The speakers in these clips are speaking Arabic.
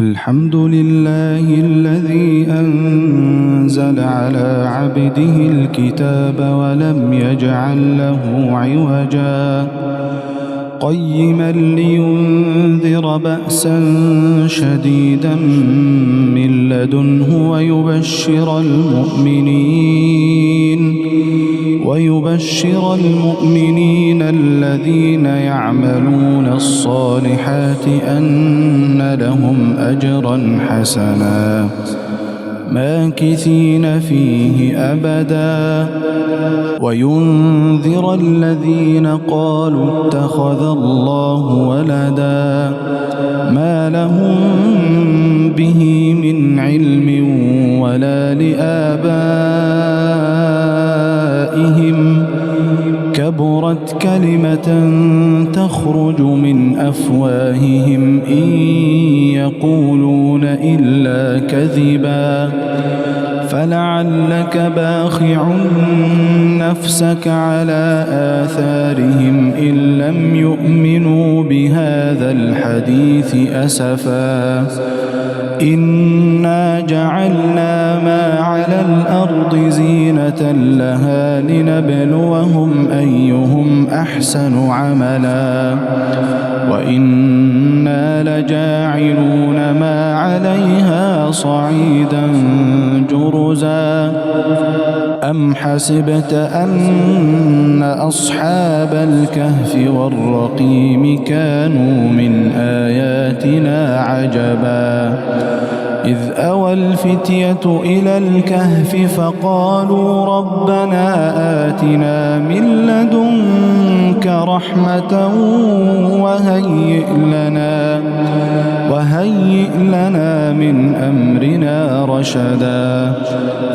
الحمد لله الذي أنزل على عبده الكتاب ولم يجعل له عوجا قيما لينذر بأسا شديدا من لدنه ويبشر المؤمنين الذين يعملون الصالحات أن لهم أجرا حسنا ماكثين فيه أبدا وينذر الذين قالوا اتخذ الله ولدا ما لهم به من علم ولا لآبائهم كبرت كلمة تخرج من أفواههم إن يقولون إلا كذبا فلعلك باخع نفسك على آثارهم إن لم يؤمنوا بهذا الحديث أسفا إنا جعلنا ما على الأرض زينة لها لنبلوهم أيهم أحسن عملا وإنا لجاعلون ما عليها صعيدا جرزا أم حسبت أن أصحاب الكهف والرقيم كانوا من آياتنا عجبا إذ أوى الفتية إلى الكهف فقالوا ربنا آتنا من لدنك رحمة وهيئ لنا من أمرنا رشدا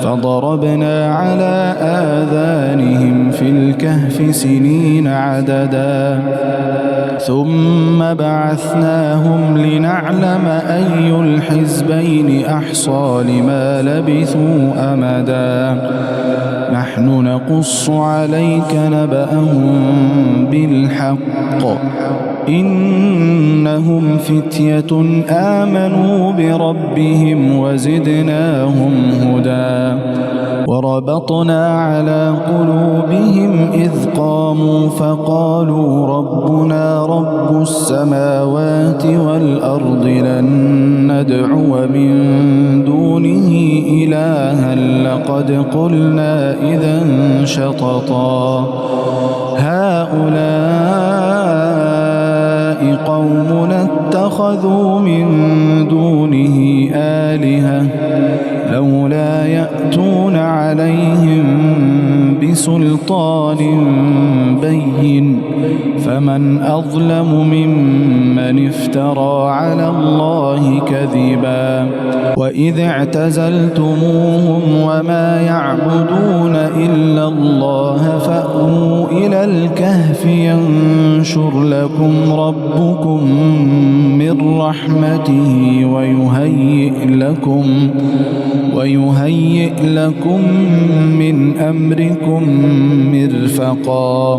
فضربنا على آذانهم في الكهف سنين عددا ثم بعثناهم لنعلم أي الحزبين أحصى لما لبثوا أمدا نحن نقص عليك نبأهم بالحق إنهم فتية آمنوا بربهم وزدناهم هدى وربطنا على قلوبهم إذ قاموا فقالوا ربنا رب السماوات والأرض لن ندعو من دونه إلها لقد قلنا إذا شططا هؤلاء قومنا اتخذوا من دونه آلهة لولا يأتون عليهم بسلطان بين فمن أظلم ممن افترى على الله كذبا وإذ اعتزلتموهم وما يعبدون إلا الله فأووا إلى الكهف ينشر لكم ربكم من رحمته ويهيئ لكم من أمركم مرفقا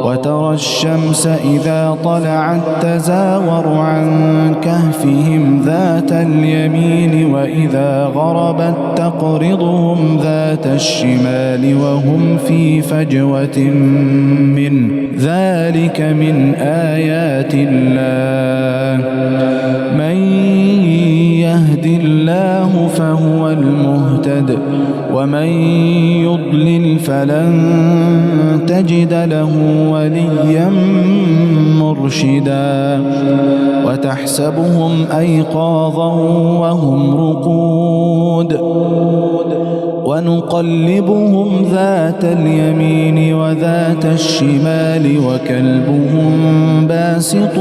وترى الشمس إذا طلعت تزاور عن كهفهم ذات اليمين وإذا غربت تقرضهم ذات الشمال وهم في فجوة منه ذلك من آيات الله من يهد الله فهو المهتد ومن يضلل فلن تجد له وليا مرشدا وتحسبهم أيقاظا وهم رقود ونقلبهم ذات اليمين وذات الشمال وكلبهم باسط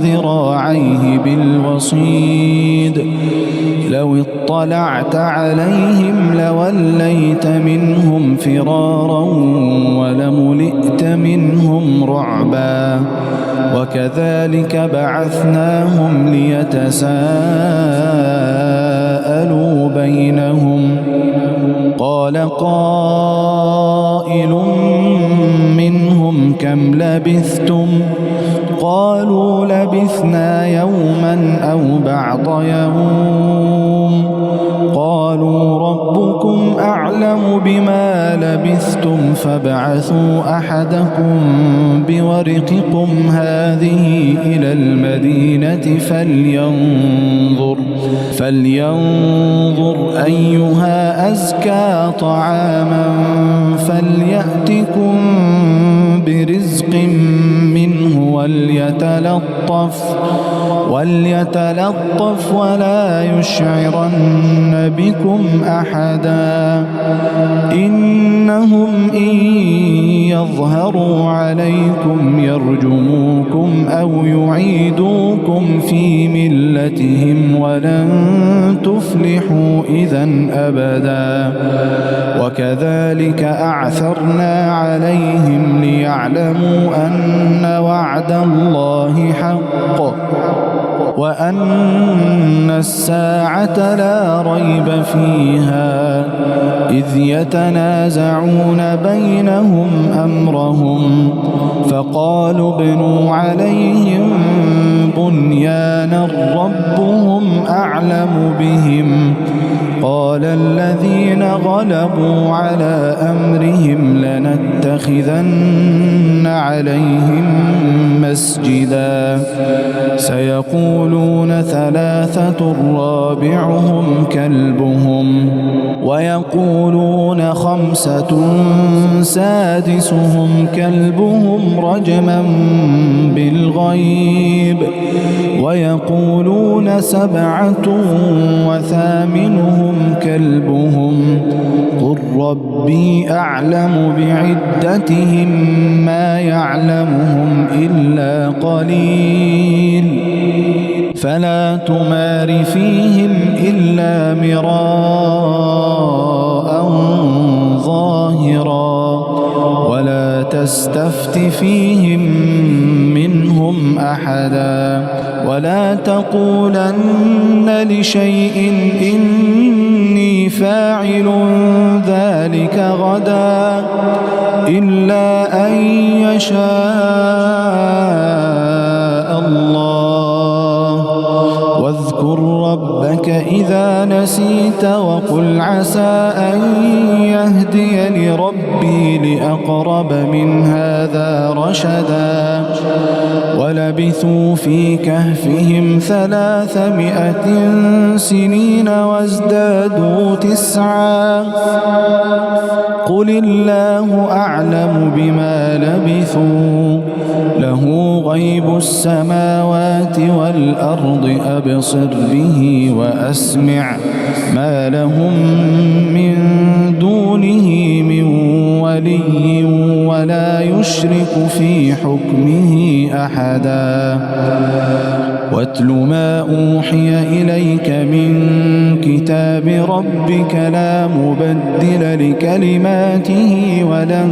ذراعيه بالوصيد لو اطلعت عليهم لوليت منهم فرارا ولملئت منهم رعبا وكذلك بعثناهم ليتساءلوا بينهم قال قائل منهم كم لبثتم قالوا لبثنا يوما أو بعض يوم قالوا ربكم أعلم بما لبثتم فابعثوا أحدكم بورقكم هذه إلى المدينة فلينظر أيها أزكى طعاما فليأتكم برزق منه وليتلطف ولا يشعرن بكم أحدا إنهم إن يظهروا عليكم يرجموكم أو يعيدوكم في ملتهم ولن تفلحوا إذا أبدا وكذلك أعثرنا عليهم ليعلموا أن وعد الله حق وأن الساعة لا ريب فيها إذ يتنازعون بينهم أمرهم فقالوا ابنوا عليهم بنيانا ربهم أعلم بهم قال الذين غلبوا على أمرهم لنتخذن عليهم مسجدا سيقولون ثلاثة رابعهم كلبهم ويقولون خمسة سادسهم كلبهم رجما بالغيب ويقولون سبعة وثامنهم كلبهم قل ربي أعلم بعدتهم ما يعلمهم إلا قليل فلا تمار فيهم إلا مراء ظاهرا ولا تستفت فيهم منهم أحدا ولا تقولن لشيء إني فاعل ذلك غدا إلا أن يشاء الله واذكر ربك إذا نسيت وقل عسى أن يهديني ربي لأقرب من هذا رشدا ولبثوا في كهفهم 300 سنين وازدادوا 9 قل الله أعلم بما لبثوا له غيب السماوات والأرض أبصر به وأسمع ما لهم من دونه من ولي ولا يشرك في حكمه أحدا واتل ما أوحي إليك من كتاب ربك لا مبدل لكلماته ولن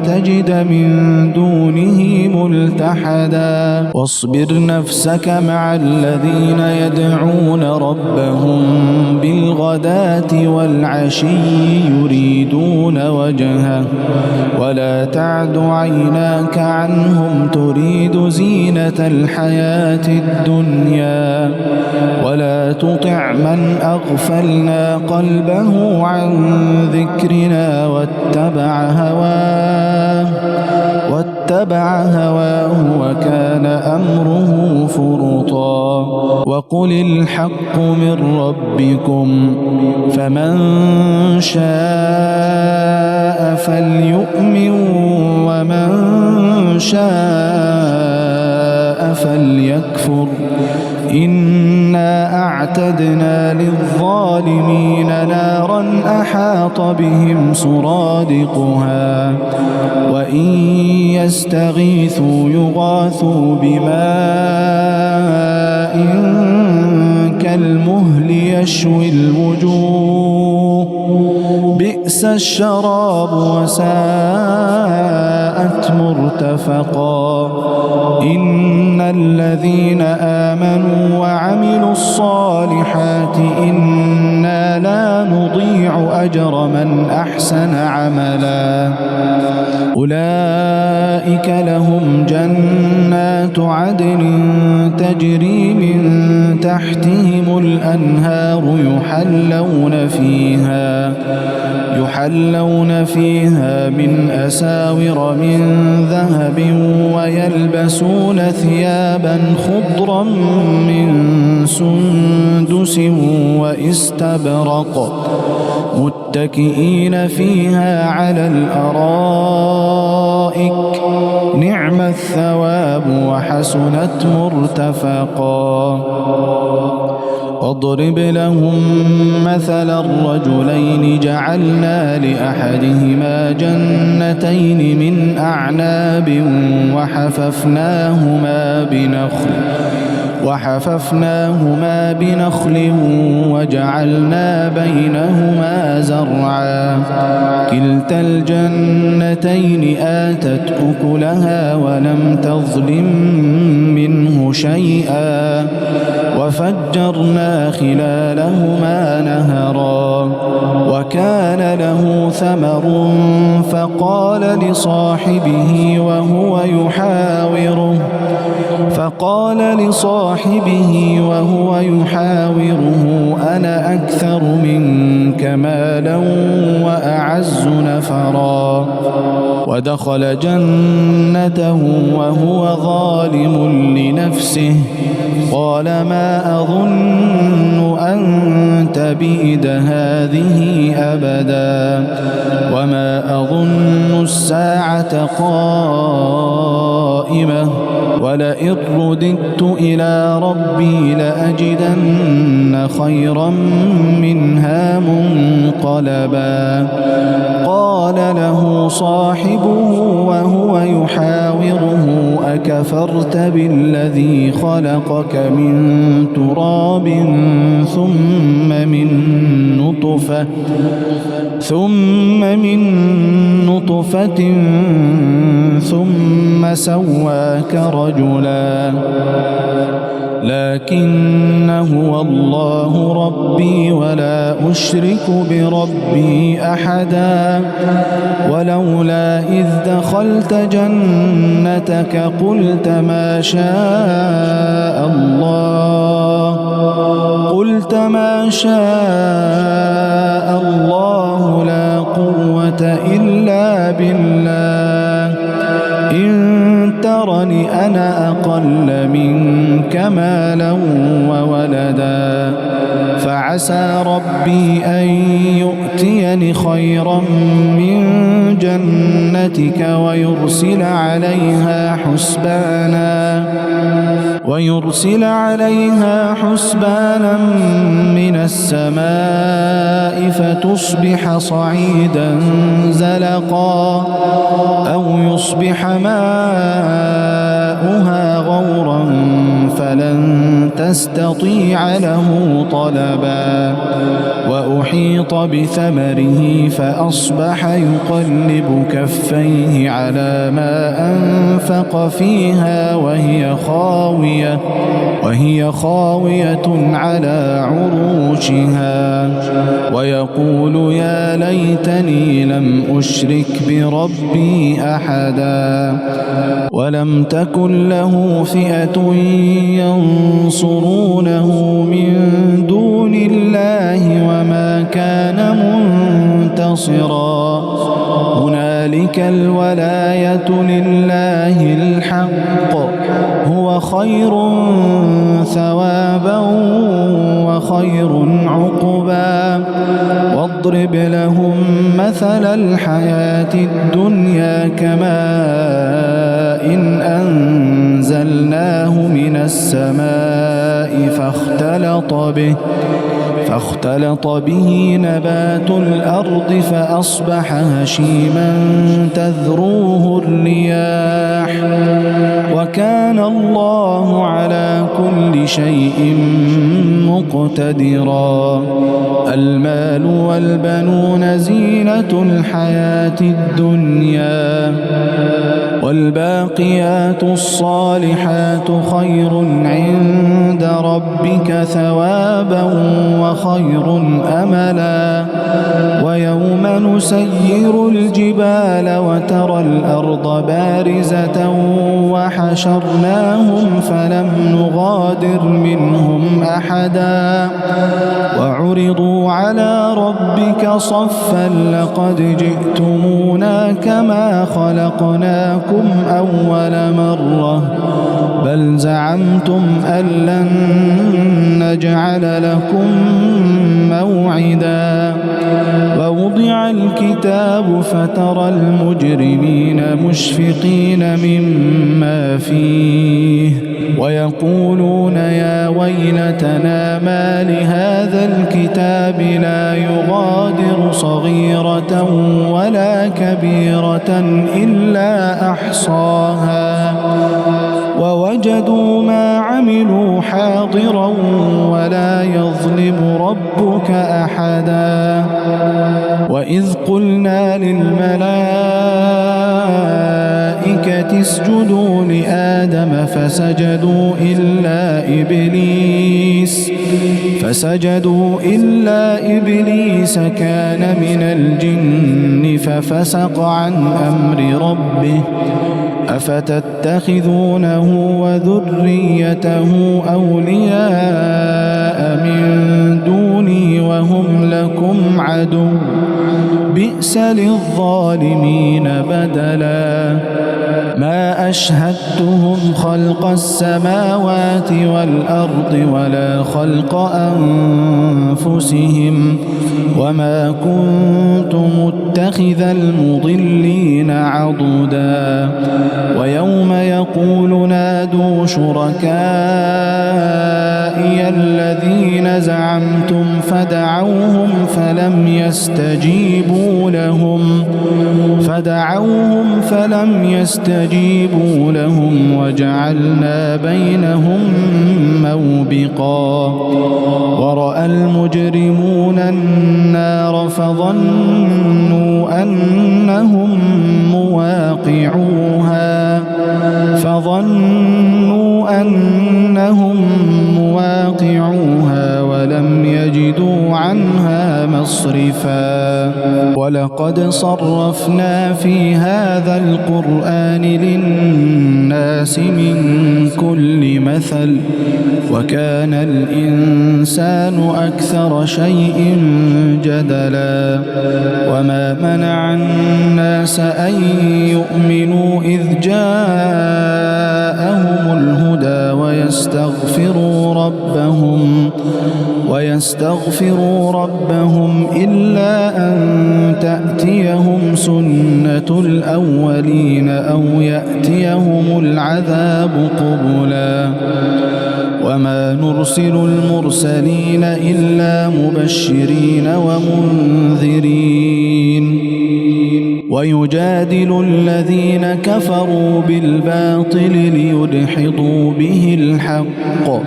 تجد من دونه ملتحدا واصبر نفسك مع الذين يدعون ربهم بالغداة والعشي يريدون وجهه ولا تعد عيناك عنهم تريد زينة الحياة الدنيا ولا تطع من أغفلنا قلبه عن ذكرنا واتبع هواه وكان أمره فرطا وقل الحق من ربكم فمن شاء فليؤمن ومن شاء فليكفر إنا أعتدنا للظالمين نارا أحاط بهم سرادقها وإن يستغيثوا يغاثوا بماء كالمهل يشوي الوجوه بئس الشراب وساءت مرتفقا إن الذين آمنوا وعملوا الصالحات إنا لا نضيع أجر من أحسن عملا أولئك لهم جنات عدن تجري من تحتهم الأنهار يحلون فيها من أساور من ذهب ويلبسون ثيابا خضرا من سندس واستبرق متكئين فيها على الأرائك نعم الثواب وحسنت مرتفقا واضرب لهم مثل الرجلين جعلنا لأحدهما جنتين من أعناب وحففناهما بنخل وجعلنا بينهما زرعا كلتا الجنتين آتت أكلها ولم تظلم منه شيئا وفجرنا خلالهما نهرا وكان له ثمر فقال لصاحبه وهو يحاوره أنا أكثر منك مالا وأعز نفرا ودخل جنته وهو ظالم لنفسه قال ما أظن أن تبيد هذه أبدا وما أظن الساعة قائمة ولئن رددت إلى ربي لأجدن خيرا منها منقلبا قال له صاحبه وهو يحاوره أكفرت بالذي خلقك من تراب ثم من نطفة ثم سواك رجلا لكن هو الله ربي ولا أشرك بربي أحدا ولولا إذ دخلت جنتك قلت ما شاء الله لا قوة إلا بالله إن ترني أنا أقل منك مالا وولدا فعسى ربي أن يؤتيني خيرا من جنتك ويرسل عليها حسبانا من السماء فتصبح صعيدا زلقا أو يصبح ماؤها غورا فلن تستطيع له طلبا وأحيط بثمره فأصبح يقلب كفيه على ما أنفق فيها وهي خاوية على عروشها ويقول يا ليتني لم أشرك بربي أحدا ولم تكن له فئة ينصرونه من دون الله وما كان منتصرا هنالك الولاية لله الحق هو خير ثوابا وخير عقبا واضرب لهم مثل الحياة الدنيا كماء إن أنزلناه من السماء فاختلط به نبات الأرض فأصبح هشيما تذروه الرياح وكان الله على كل شيء مقتدرا المال والبنون زينة الحياة الدنيا والباقيات الصالحات خير عند ربك ثوابا خير أملا ويوم نسير الجبال وترى الأرض بارزة وحشرناهم فلم نغادر منهم أحدا وعرضوا على ربك صفا لقد جئتمونا كما خلقناكم أول مرة بل زعمتم أن لن نجعل لكم موعدا ووضع الكتاب فترى المجرمين مشفقين مما فيه ويقولون يا ويلتنا ما لهذا الكتاب لا يغادر صغيرة ولا كبيرة إلا أحصاها ووجدوا ما عملوا حاضرا ولا يظلم ربك أحدا وإذ قلنا للملائكة اسجدوا لآدم فسجدوا إلا إبليس كان من الجن ففسق عن أمر ربه أفتتخذونه وذريته أولياء من دوني وهم لكم عدو بئس للظالمين بدلا ما أشهدتهم خلق السماوات والأرض ولا خلق أنفسهم وما كنت متخذ المضلين عضدا ويوم يقول نادوا شركائي الذين زعمتم فدعوهم فلم يستجيبوا لهم وجعلنا بينهم موبقا ورأى المجرمون النار فظنوا أنهم مواقعوها ولم يجدوا عنها مصرفا ولقد صرفنا في هذا القرآن للناس من كل مثل وكان الإنسان أكثر شيء جدلا وما منع الناس أن يؤمنوا إذ جاءهم الهدى ويستغفروا ربهم إلا أن تأتيهم سنة الأولين أو يأتيهم العذاب قبلا وما نرسل المرسلين إلا مبشرين ومنذرين ويجادل الذين كفروا بالباطل ليدحضوا به الحق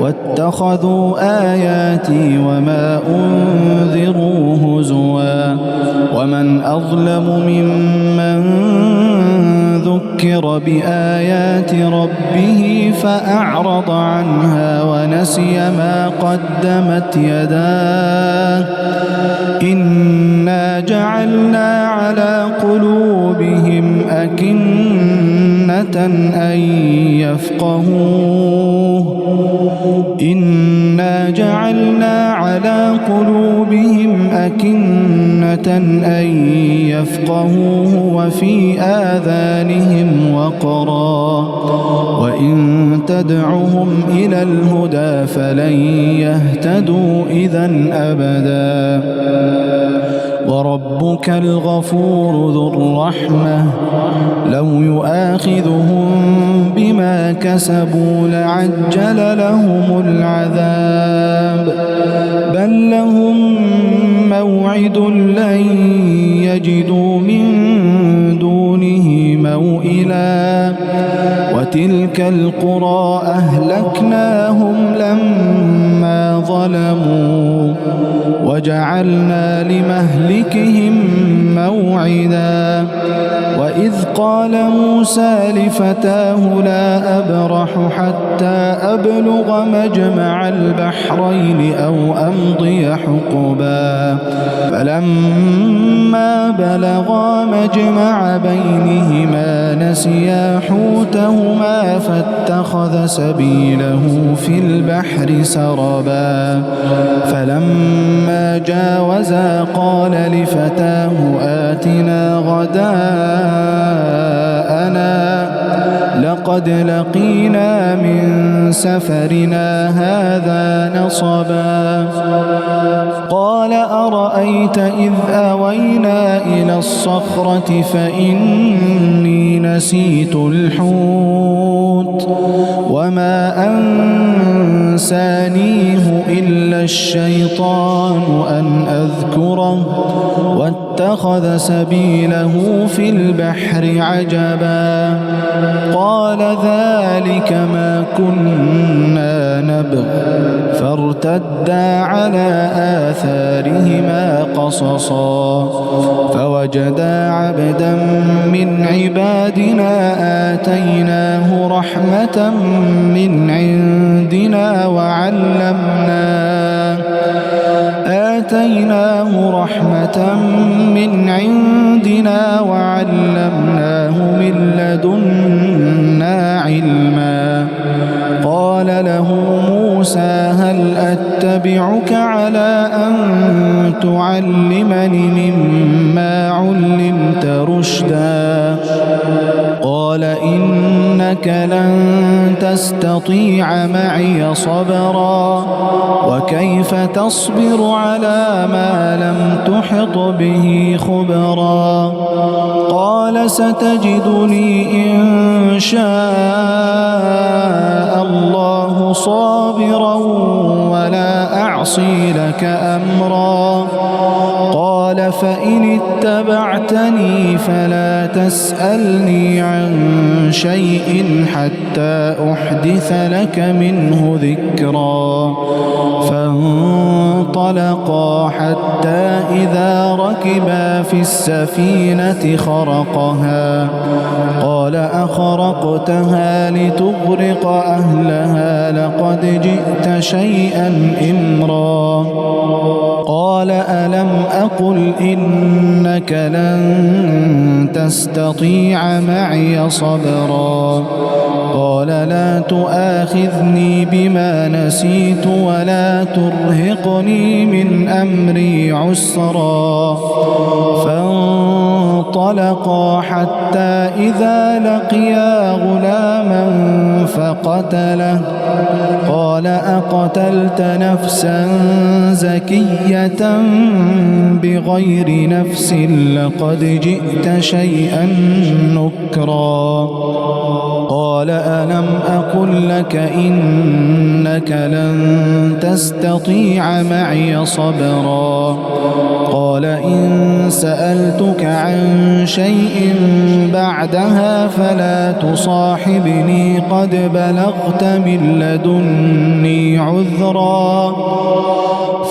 واتخذوا آياتي وما أنذروا هزوا ومن أظلم ممن ذكر بآيات ربه فأعرض عنها ونسي ما قدمت يداه إنا جعلنا على قلوبهم أكنة أن يفقهوه وفي آذانهم وقرا وإن تدعهم إلى الهدى فلن يهتدوا إذن أبدا وربك الغفور ذو الرحمة لو يؤاخذهم بما كسبوا لعجل لهم العذاب بل لهم موعد لن يجدوا من دونه موئلا وتلك القرى أهلكناهم لما ظلموا وجعلنا لمهلكهم موعدا وإذ قال موسى لفتاه لا أبرح حتى أبلغ مجمع البحرين أو أمضي حقبا فلما بلغا مجمع بينهما نسيا حوتهما فاتخذ سبيله في البحر سربا فلما جاوزا قال لفتاه آتنا غداءنا لقد لقينا من سفرنا هذا نصبا قال أرأيت إذ أوينا إلى الصخرة فإني نسيت الحوت وما أنسانيه إلا الشيطان أن أذكره واتخذ سبيله في البحر عجبا قال ذلك ما كنا نبغ فارتدا على آثارهما قصصا فوجدا عبدا من عبادنا آتيناه رحمة من عندنا وعلمناه من لدنا علما قال له موسى هل أتبعك على أن تعلمني مما علمت رشدا قال إنك لن تستطيع معي صبرا وكيف تصبر على ما لم تحط به خبرا قال ستجدني إن شاء الله صابرا ولا أعصي لك أمرا قال فإن اتبعتني فلا تسألني عن شيء حتى أحدث لك منه ذكرا فانطلقا حتى إذا ركبا في السفينة خرقها قال أخرقتها لتغرق أهلها لقد جئت شيئا إمرا قال ألم أقل إنك لن تستطيع معي صبرا قال لا تؤاخذني بما نسيت ولا ترهقني من أمري عسرا فانطلقا حتى إذا لقيا غلاما فقتله قال أقتلت نفسا زكية بغير نفس لقد جئت شيئا نكرا قال ألم أقل لك إنك لن تستطيع معي صبرا قال إن سألتك عن شيء بعدها فلا تصاحبني قد بلغت من لدني عذرا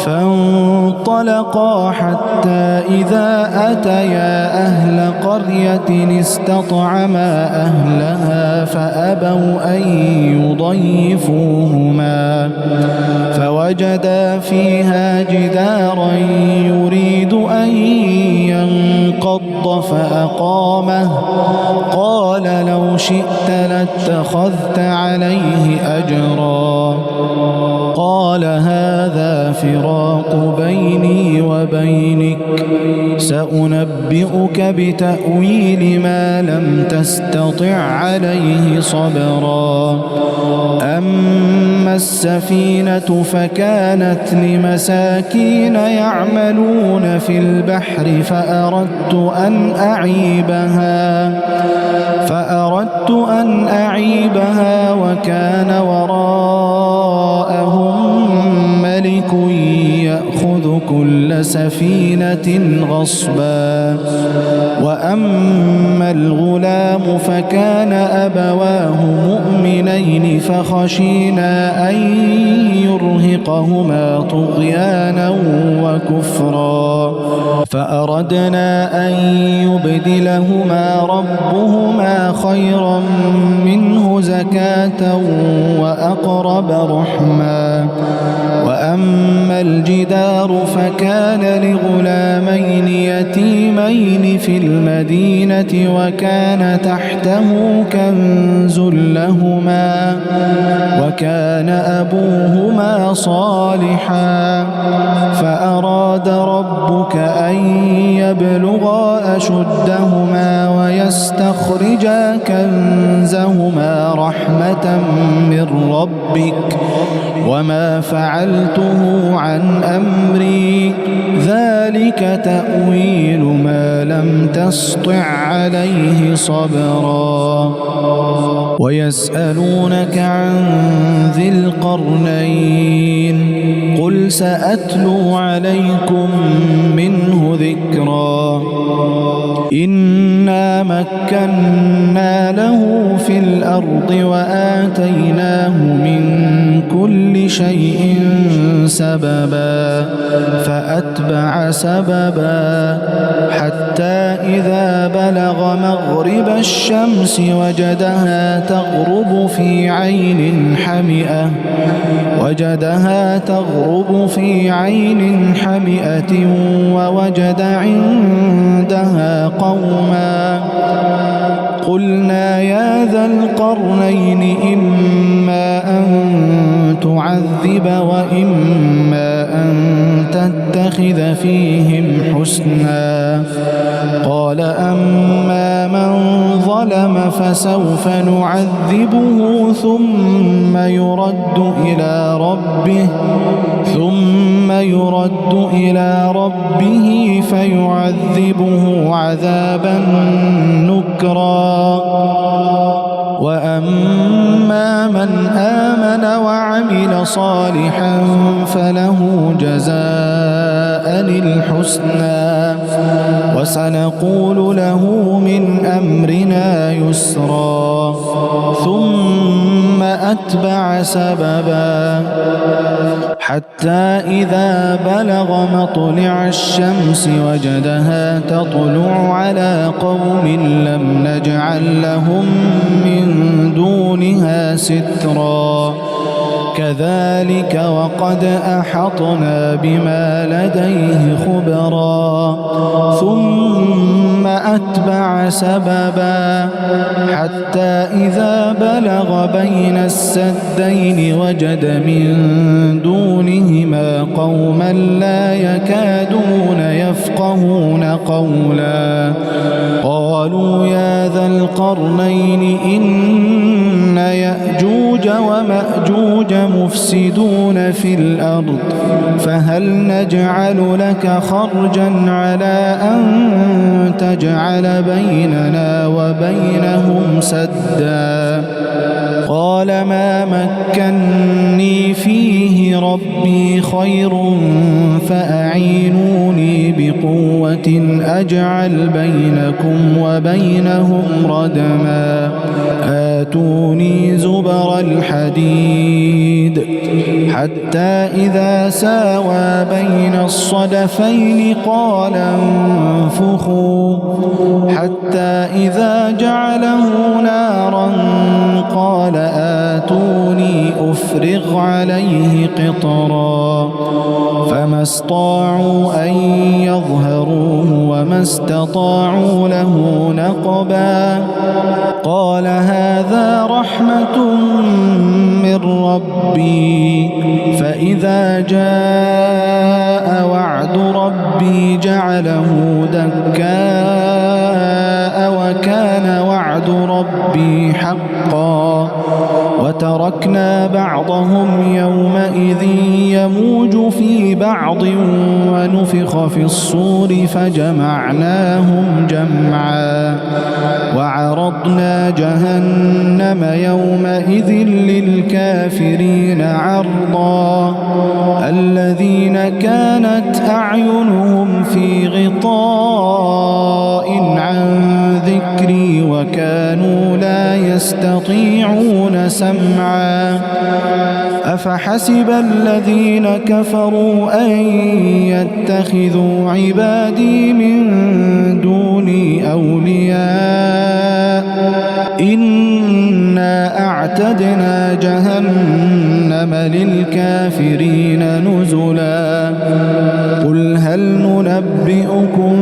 فانطلقا حتى إذا أتيا أهل قرية استطعما أهلها فأبوا أن يضيفوهما فوجدا فيها جدارا يريد أن ينقض فأقامه قال لو شئت لاتخذت عليه أجرا قال هذا فراق بيني وبينك سأنبئك بتأويل ما لم تستطع عليه صبرا أما السفينة فكانت لمساكين يعملون في البحر فأردت أن أعيبها وكان وراءهم ملك يأخذ يأخذ كل سفينة غصبا. وأما الغلام فكان أبواه مؤمنين فخشينا أن يرهقهما طغيانا وكفرا، فأردنا أن يبدلهما ربهما خيرا منه زكاة وأقرب رحما. وأما الجدار فكان لغلامين يتيمين في المدينة وكان تحته كنز لهما وكان أبوهما صالحا، فأراد ربك أن يبلغا أشدهما ويستخرجا كنزهما رحمة من ربك وما فعلته عن أمري ذلك تأويل ما لم تسطع عليه صبرا. ويسألونك عن ذي القرنين قل سأتلو عليكم منه ذكرا. إنا مكنا له في الأرض وآتيناه من كل شيء سببا فأتبع سببا حتى إذا بلغ مغرب الشمس وجدها تغرب في عين حمئة ووجد عندها قوما قلنا يا ذا القرنين إما أن تعذب وإما أن تتخذ فيهم حسنا. قال أما من ظلم فسوف نعذبه ثم يرد إلى ربه فيعذبه عذابا نكرا. وأما من آمن وعمل صالحا فله جزاء الحسنى وسنقول له من أمرنا يسرا. ثم أتبع سببا حتى إذا بلغ مطلع الشمس وجدها تطلع على قوم لم نجعل لهم من دونها سترا. كذلك وقد أحطنا بما لديه خبرا. ثم أتبع سببا حتى إذا بلغ بين السدين وجد من دونهما قوما لا يكادون يفقهون قولا. قالوا يا ذا القرنين إن يأجوج ومأجوج مفسدون في الأرض فهل نجعل لك خرجا على أن تجعل بيننا وبينهم سدا. قال ما مكني فيه ربي خير فأعينوني بقوة أجعل بينكم وبينهم ردما. آتوني زبر الحديد حتى إذا ساوى بين الصدفين قال انفخوا حتى إذا جعله نارا قال آتوني أفرغ عليه قطرا. فما استطاعوا أن يظهروه وما استطاعوا له نقبا. قال هذا رحمة من ربي فإذا جاء وعد ربي جعله دكاء وكان وعد ربي حقا. وتركنا بعضهم يومئذ يموج في بعض ونفخ في الصور فجمعناهم جمعا وعرضنا جهنم يومئذ للكافرين عرضا الذين كانت أعينهم في غطاء عن ذكري وكانوا لا يستطيعون سمعا أفحسب الذين كفروا أن يتخذوا عبادي من دوني أولياء إنا أعتدنا جهنم للكافرين نزلا قل هل ننبئكم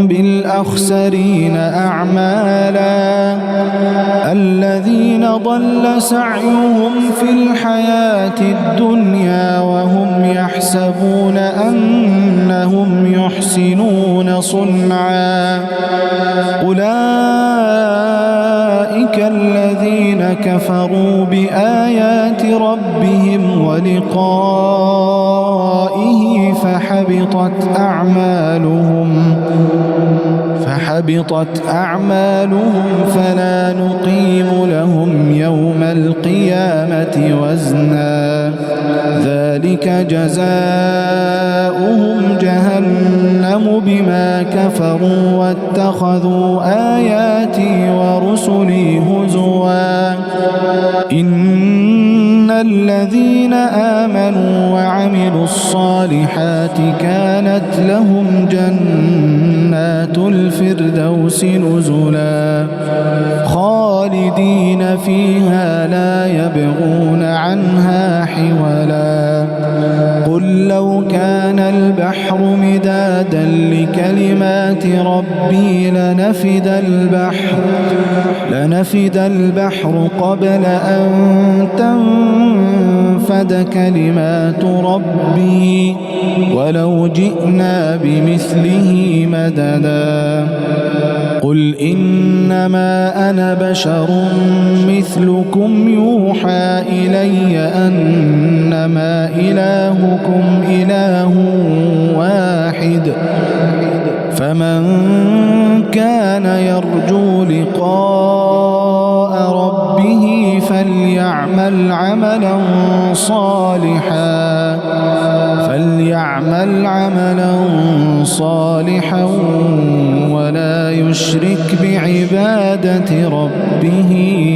بالأخسرين أعمالا الذين ضل سعيهم في الحياة الدنيا وهم يحسبون أنهم يحسنون صنعا أولئك الذين كفروا بآيات ربهم ولقائه فحبطت أعمالهم فلا نقيم لهم يوم القيامة وزنا ذلك جزاؤهم جهنم بما كفروا واتخذوا آياتي ورسلي هزوا إن الذين آمنوا وعملوا الصالحات كانت لهم جنات الفردوس نزلا خالدين فيها لا يبغون عنها حولا قل لو كان البحر مدادا لكلمات ربي لنفد البحر قبل أن تنفد كلمات ربي ولو جئنا بمثله مددا قل إنما أنا بشر مثلكم يوحى إلي أنما إلهكم إله واحد فمن كان يرجو لقاء ربه فليعمل عملا صالحا ولا يشرك بعبادة ربه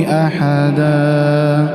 أحدا.